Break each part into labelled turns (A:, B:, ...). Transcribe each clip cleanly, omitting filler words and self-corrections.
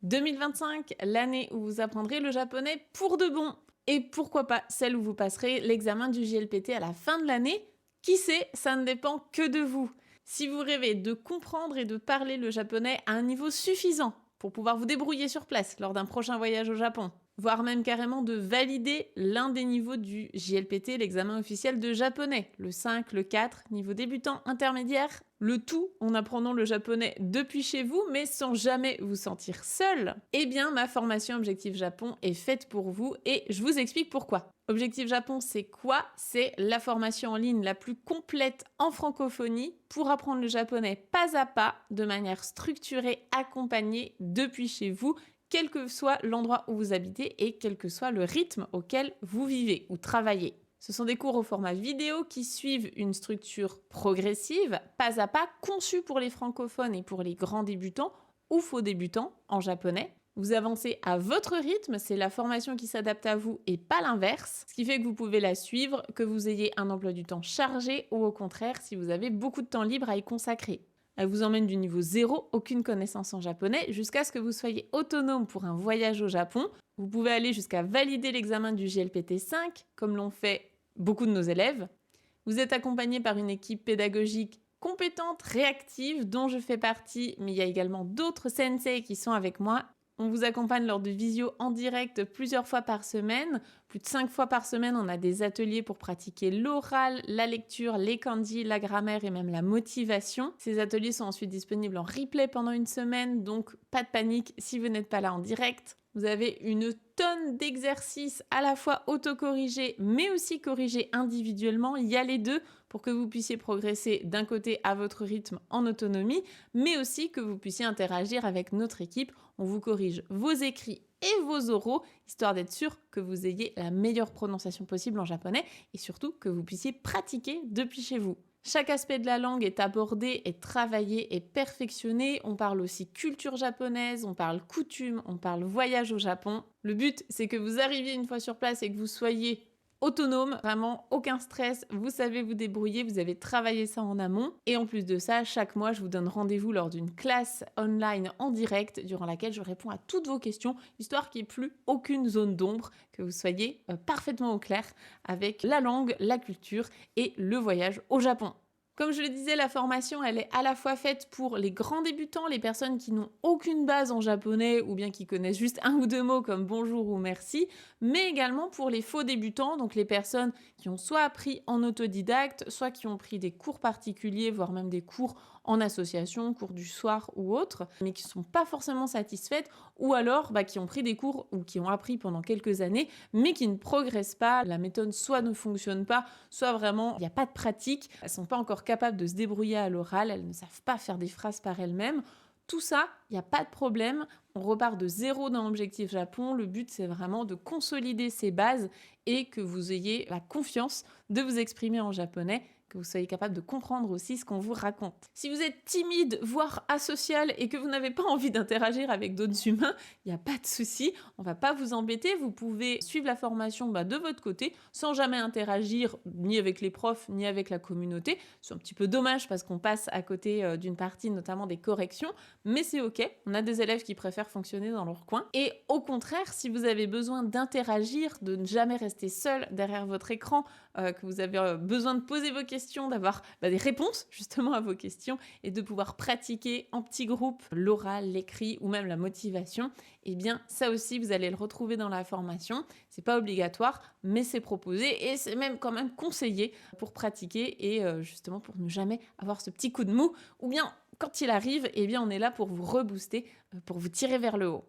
A: 2025, l'année où vous apprendrez le japonais pour de bon. Et pourquoi pas celle où vous passerez l'examen du JLPT à la fin de l'année. Qui sait, ça ne dépend que de vous. Si vous rêvez de comprendre et de parler le japonais à un niveau suffisant pour pouvoir vous débrouiller sur place lors d'un prochain voyage au Japon, voire même carrément de valider l'un des niveaux du JLPT, l'examen officiel de japonais, le 5, le 4, niveau débutant, intermédiaire, le tout en apprenant le japonais depuis chez vous, mais sans jamais vous sentir seul, eh bien ma formation Objectif Japon est faite pour vous et je vous explique pourquoi. Objectif Japon, c'est quoi? C'est la formation en ligne la plus complète en francophonie pour apprendre le japonais pas à pas, de manière structurée, accompagnée depuis chez vous, quel que soit l'endroit où vous habitez et quel que soit le rythme auquel vous vivez ou travaillez. Ce sont des cours au format vidéo qui suivent une structure progressive, pas à pas, conçue pour les francophones et pour les grands débutants ou faux débutants en japonais. Vous avancez à votre rythme, c'est la formation qui s'adapte à vous et pas l'inverse, ce qui fait que vous pouvez la suivre, que vous ayez un emploi du temps chargé ou au contraire si vous avez beaucoup de temps libre à y consacrer. Elle vous emmène du niveau 0, aucune connaissance en japonais, jusqu'à ce que vous soyez autonome pour un voyage au Japon. Vous pouvez aller jusqu'à valider l'examen du JLPT 5, comme l'ont fait beaucoup de nos élèves. Vous êtes accompagné par une équipe pédagogique compétente, réactive, dont je fais partie, mais il y a également d'autres sensei qui sont avec moi. On vous accompagne lors de visio en direct plusieurs fois par semaine. Plus de 5 fois par semaine, on a des ateliers pour pratiquer l'oral, la lecture, les kanji, la grammaire et même la motivation. Ces ateliers sont ensuite disponibles en replay pendant une semaine, donc pas de panique si vous n'êtes pas là en direct. Vous avez une tonne d'exercices à la fois autocorrigés mais aussi corrigés individuellement. Il y a les deux pour que vous puissiez progresser d'un côté à votre rythme en autonomie, mais aussi que vous puissiez interagir avec notre équipe. On vous corrige vos écrits et vos oraux, histoire d'être sûr que vous ayez la meilleure prononciation possible en japonais et surtout que vous puissiez pratiquer depuis chez vous. Chaque aspect de la langue est abordé, est travaillé et perfectionné. On parle aussi culture japonaise, on parle coutume, on parle voyage au Japon. Le but, c'est que vous arriviez une fois sur place et que vous soyez autonome, vraiment aucun stress, vous savez vous débrouiller, vous avez travaillé ça en amont. Et en plus de ça, chaque mois, je vous donne rendez-vous lors d'une classe online en direct durant laquelle je réponds à toutes vos questions, histoire qu'il n'y ait plus aucune zone d'ombre, que vous soyez parfaitement au clair avec la langue, la culture et le voyage au Japon. Comme je le disais, la formation, elle est à la fois faite pour les grands débutants, les personnes qui n'ont aucune base en japonais ou bien qui connaissent juste un ou deux mots comme bonjour ou merci, mais également pour les faux débutants, donc les personnes qui ont soit appris en autodidacte, soit qui ont pris des cours particuliers, voire même des cours en association, cours du soir ou autres, mais qui ne sont pas forcément satisfaites, ou alors qui ont pris des cours ou qui ont appris pendant quelques années, mais qui ne progressent pas. La méthode soit ne fonctionne pas, soit vraiment il n'y a pas de pratique, elles ne sont pas encore capables de se débrouiller à l'oral, elles ne savent pas faire des phrases par elles-mêmes. Tout ça, il n'y a pas de problème, on repart de zéro dans Objectif Japon. Le but, c'est vraiment de consolider ces bases et que vous ayez la confiance de vous exprimer en japonais, que vous soyez capable de comprendre aussi ce qu'on vous raconte. Si vous êtes timide, voire asocial, et que vous n'avez pas envie d'interagir avec d'autres humains, il n'y a pas de souci, on va pas vous embêter, vous pouvez suivre la formation de votre côté, sans jamais interagir ni avec les profs, ni avec la communauté. C'est un petit peu dommage parce qu'on passe à côté d'une partie, notamment des corrections, mais c'est ok, on a des élèves qui préfèrent fonctionner dans leur coin. Et au contraire, si vous avez besoin d'interagir, de ne jamais rester seul derrière votre écran, que vous avez besoin de poser vos questions, d'avoir des réponses justement à vos questions et de pouvoir pratiquer en petits groupes l'oral, l'écrit ou même la motivation, eh bien ça aussi vous allez le retrouver dans la formation. C'est pas obligatoire, mais c'est proposé et c'est même quand même conseillé pour pratiquer et justement pour ne jamais avoir ce petit coup de mou ou bien quand il arrive, eh bien on est là pour vous rebooster, pour vous tirer vers le haut.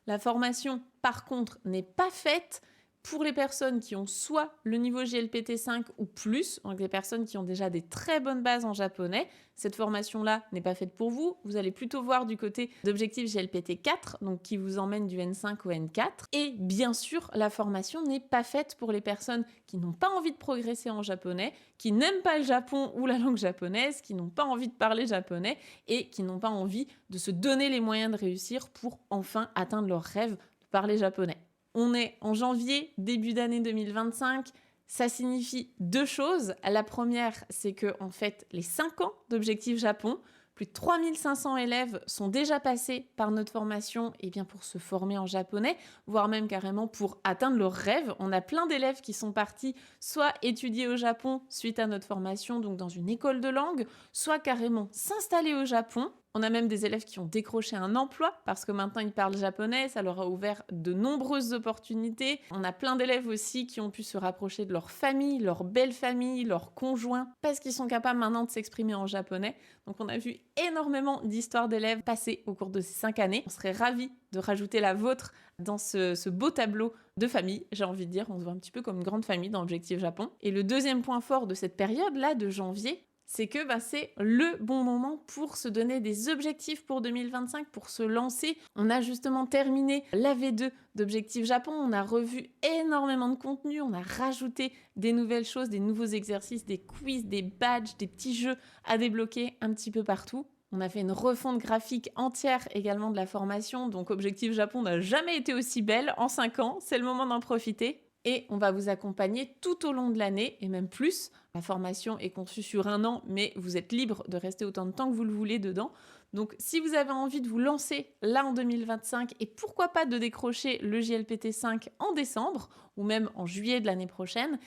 A: La formation, par contre, n'est pas faite pour les personnes qui ont soit le niveau JLPT 5 ou plus, donc les personnes qui ont déjà des très bonnes bases en japonais. Cette formation-là n'est pas faite pour vous. Vous allez plutôt voir du côté d'Objectif JLPT 4, donc qui vous emmène du N5 au N4. Et bien sûr, la formation n'est pas faite pour les personnes qui n'ont pas envie de progresser en japonais, qui n'aiment pas le Japon ou la langue japonaise, qui n'ont pas envie de parler japonais et qui n'ont pas envie de se donner les moyens de réussir pour enfin atteindre leur rêve de parler japonais. On est en janvier, début d'année 2025. Ça signifie deux choses. La première, c'est que en fait, les 5 ans d'Objectif Japon, Plus de 3500 élèves sont déjà passés par notre formation pour se former en japonais, voire même carrément pour atteindre leurs rêves. On a plein d'élèves qui sont partis soit étudier au Japon suite à notre formation, donc dans une école de langue, soit carrément s'installer au Japon. On a même des élèves qui ont décroché un emploi parce que maintenant ils parlent japonais, ça leur a ouvert de nombreuses opportunités. On a plein d'élèves aussi qui ont pu se rapprocher de leur famille, leur belle famille, leurs conjoints, parce qu'ils sont capables maintenant de s'exprimer en japonais. Donc on a vu énormément d'histoires d'élèves passer au cours de ces 5 années. On serait ravis de rajouter la vôtre dans ce beau tableau de famille, j'ai envie de dire. On se voit un petit peu comme une grande famille dans Objectif Japon. Et le deuxième point fort de cette période-là, de janvier, c'est que c'est le bon moment pour se donner des objectifs pour 2025, pour se lancer. On a justement terminé la V2 d'Objectif Japon, on a revu énormément de contenu, on a rajouté des nouvelles choses, des nouveaux exercices, des quiz, des badges, des petits jeux à débloquer un petit peu partout. On a fait une refonte graphique entière également de la formation, donc Objectif Japon n'a jamais été aussi belle en 5 ans, c'est le moment d'en profiter. Et on va vous accompagner tout au long de l'année, et même plus. La formation est conçue sur 1 an, mais vous êtes libre de rester autant de temps que vous le voulez dedans. Donc si vous avez envie de vous lancer là en 2025, et pourquoi pas de décrocher le JLPT 5 en décembre, ou même en juillet de l'année prochaine,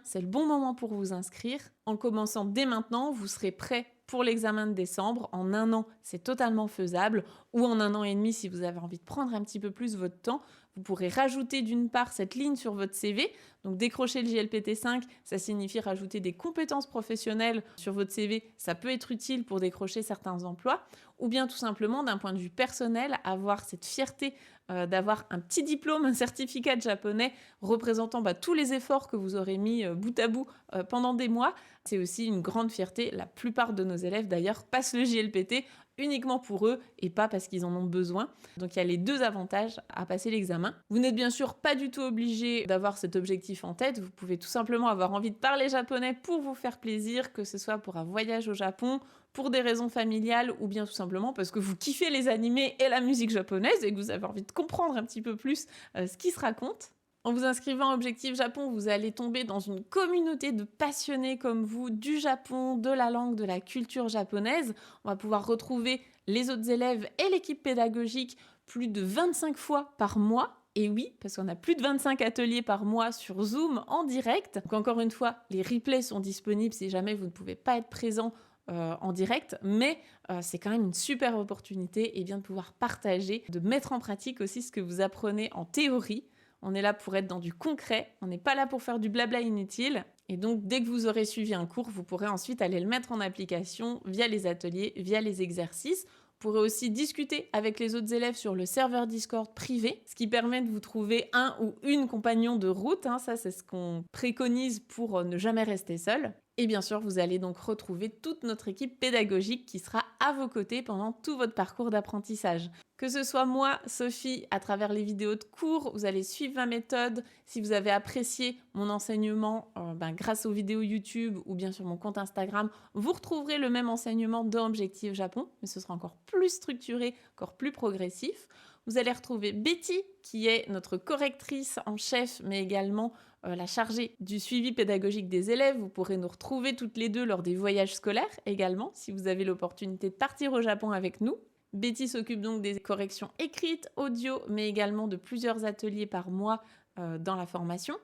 A: c'est le bon moment pour vous inscrire. En commençant dès maintenant, vous serez prêt pour l'examen de décembre. En 1 an, c'est totalement faisable, ou en 1 an et demi si vous avez envie de prendre un petit peu plus votre temps. Vous pourrez rajouter d'une part cette ligne sur votre CV. Donc décrocher le JLPT 5, ça signifie rajouter des compétences professionnelles sur votre CV. Ça peut être utile pour décrocher certains emplois. Ou bien tout simplement, d'un point de vue personnel, avoir cette fierté d'avoir un petit diplôme, un certificat de japonais représentant tous les efforts que vous aurez mis bout à bout pendant des mois. C'est aussi une grande fierté. La plupart de nos élèves d'ailleurs passent le JLPT uniquement pour eux et pas parce qu'ils en ont besoin. Donc il y a les 2 avantages à passer l'examen. Vous n'êtes bien sûr pas du tout obligé d'avoir cet objectif en tête. Vous pouvez tout simplement avoir envie de parler japonais pour vous faire plaisir, que ce soit pour un voyage au Japon, pour des raisons familiales ou bien tout simplement parce que vous kiffez les animés et la musique japonaise et que vous avez envie de comprendre un petit peu plus ce qui se raconte. En vous inscrivant à Objectif Japon, vous allez tomber dans une communauté de passionnés comme vous du Japon, de la langue, de la culture japonaise. On va pouvoir retrouver les autres élèves et l'équipe pédagogique plus de 25 fois par mois. Et oui, parce qu'on a plus de 25 ateliers par mois sur Zoom en direct. Donc encore une fois, les replays sont disponibles si jamais vous ne pouvez pas être présent en direct, mais c'est quand même une super opportunité de pouvoir partager, de mettre en pratique aussi ce que vous apprenez en théorie. On est là pour être dans du concret, on n'est pas là pour faire du blabla inutile. Et donc, dès que vous aurez suivi un cours, vous pourrez ensuite aller le mettre en application via les ateliers, via les exercices. Vous pourrez aussi discuter avec les autres élèves sur le serveur Discord privé, ce qui permet de vous trouver un ou une compagnon de route. Ça, c'est ce qu'on préconise pour ne jamais rester seul. Et bien sûr, vous allez donc retrouver toute notre équipe pédagogique qui sera à vos côtés pendant tout votre parcours d'apprentissage. Que ce soit moi, Sophie, à travers les vidéos de cours, vous allez suivre ma méthode. Si vous avez apprécié mon enseignement grâce aux vidéos YouTube ou bien sur mon compte Instagram, vous retrouverez le même enseignement dans Objectif Japon, mais ce sera encore plus structuré, encore plus progressif. Vous allez retrouver Betty, qui est notre correctrice en chef, mais également la chargée du suivi pédagogique des élèves. Vous pourrez nous retrouver toutes les deux lors des voyages scolaires également, si vous avez l'opportunité de partir au Japon avec nous. Betty s'occupe donc des corrections écrites, audio, mais également de plusieurs ateliers par mois dans la formation.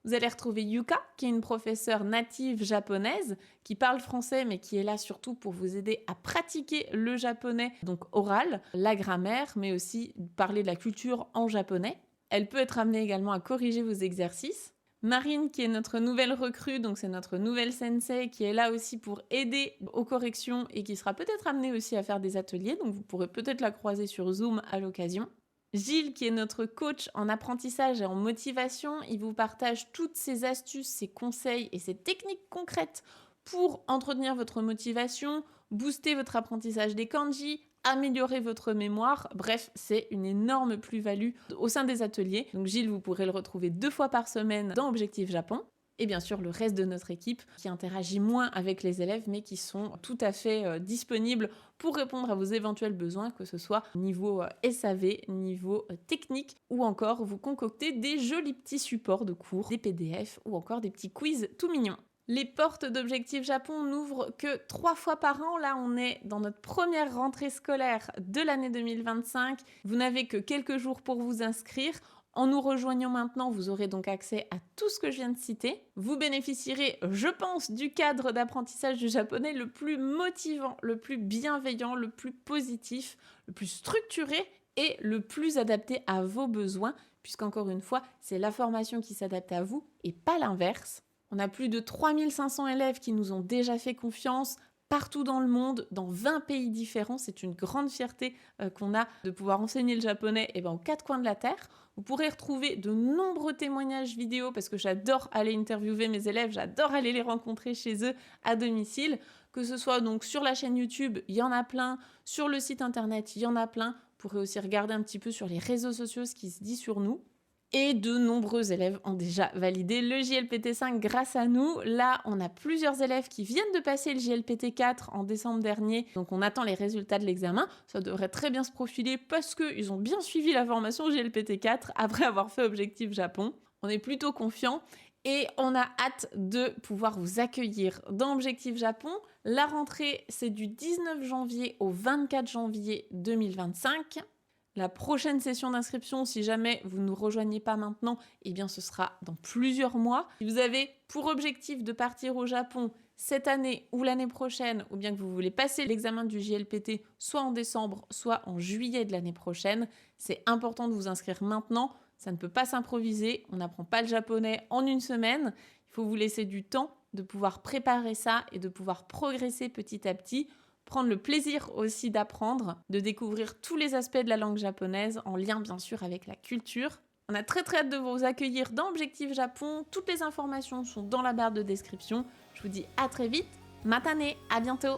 A: Vous allez retrouver Yuka, qui est une professeure native japonaise, qui parle français, mais qui est là surtout pour vous aider à pratiquer le japonais, donc oral, la grammaire, mais aussi parler de la culture en japonais. Elle peut être amenée également à corriger vos exercices. Marine, qui est notre nouvelle recrue, donc c'est notre nouvelle sensei, qui est là aussi pour aider aux corrections et qui sera peut-être amenée aussi à faire des ateliers, donc vous pourrez peut-être la croiser sur Zoom à l'occasion. Gilles, qui est notre coach en apprentissage et en motivation, il vous partage toutes ses astuces, ses conseils et ses techniques concrètes pour entretenir votre motivation, booster votre apprentissage des kanji, améliorer votre mémoire. Bref, c'est une énorme plus-value au sein des ateliers. Donc Gilles, vous pourrez le retrouver 2 fois par semaine dans Objectif Japon. Et bien sûr, le reste de notre équipe qui interagit moins avec les élèves, mais qui sont tout à fait disponibles pour répondre à vos éventuels besoins, que ce soit niveau SAV, niveau technique, ou encore vous concocter des jolis petits supports de cours, des PDF ou encore des petits quiz tout mignons. Les portes d'Objectif Japon n'ouvrent que 3 fois par an. Là, on est dans notre première rentrée scolaire de l'année 2025. Vous n'avez que quelques jours pour vous inscrire. En nous rejoignant maintenant, vous aurez donc accès à tout ce que je viens de citer. Vous bénéficierez, je pense, du cadre d'apprentissage du japonais le plus motivant, le plus bienveillant, le plus positif, le plus structuré et le plus adapté à vos besoins, puisqu'encore une fois, c'est la formation qui s'adapte à vous et pas l'inverse. On a plus de 3500 élèves qui nous ont déjà fait confiance partout dans le monde, dans 20 pays différents. C'est une grande fierté qu'on a de pouvoir enseigner le japonais aux 4 coins de la Terre. Vous pourrez retrouver de nombreux témoignages vidéo parce que j'adore aller interviewer mes élèves, j'adore aller les rencontrer chez eux à domicile. Que ce soit donc sur la chaîne YouTube, il y en a plein. Sur le site internet, il y en a plein. Vous pourrez aussi regarder un petit peu sur les réseaux sociaux ce qui se dit sur nous. Et de nombreux élèves ont déjà validé le JLPT5 grâce à nous. Là, on a plusieurs élèves qui viennent de passer le JLPT4 en décembre dernier. Donc, on attend les résultats de l'examen. Ça devrait très bien se profiler parce qu'ils ont bien suivi la formation JLPT4 après avoir fait Objectif Japon. On est plutôt confiants. Et on a hâte de pouvoir vous accueillir dans Objectif Japon. La rentrée, c'est du 19 janvier au 24 janvier 2025. La prochaine session d'inscription, si jamais vous ne nous rejoignez pas maintenant, ce sera dans plusieurs mois. Si vous avez pour objectif de partir au Japon cette année ou l'année prochaine, ou bien que vous voulez passer l'examen du JLPT soit en décembre, soit en juillet de l'année prochaine, c'est important de vous inscrire maintenant. Ça ne peut pas s'improviser. On n'apprend pas le japonais en une semaine. Il faut vous laisser du temps de pouvoir préparer ça et de pouvoir progresser petit à petit. Prendre le plaisir aussi d'apprendre, de découvrir tous les aspects de la langue japonaise en lien bien sûr avec la culture. On a très hâte de vous accueillir dans Objectif Japon. Toutes les informations sont dans la barre de description. Je vous dis à très vite. Matane, à bientôt.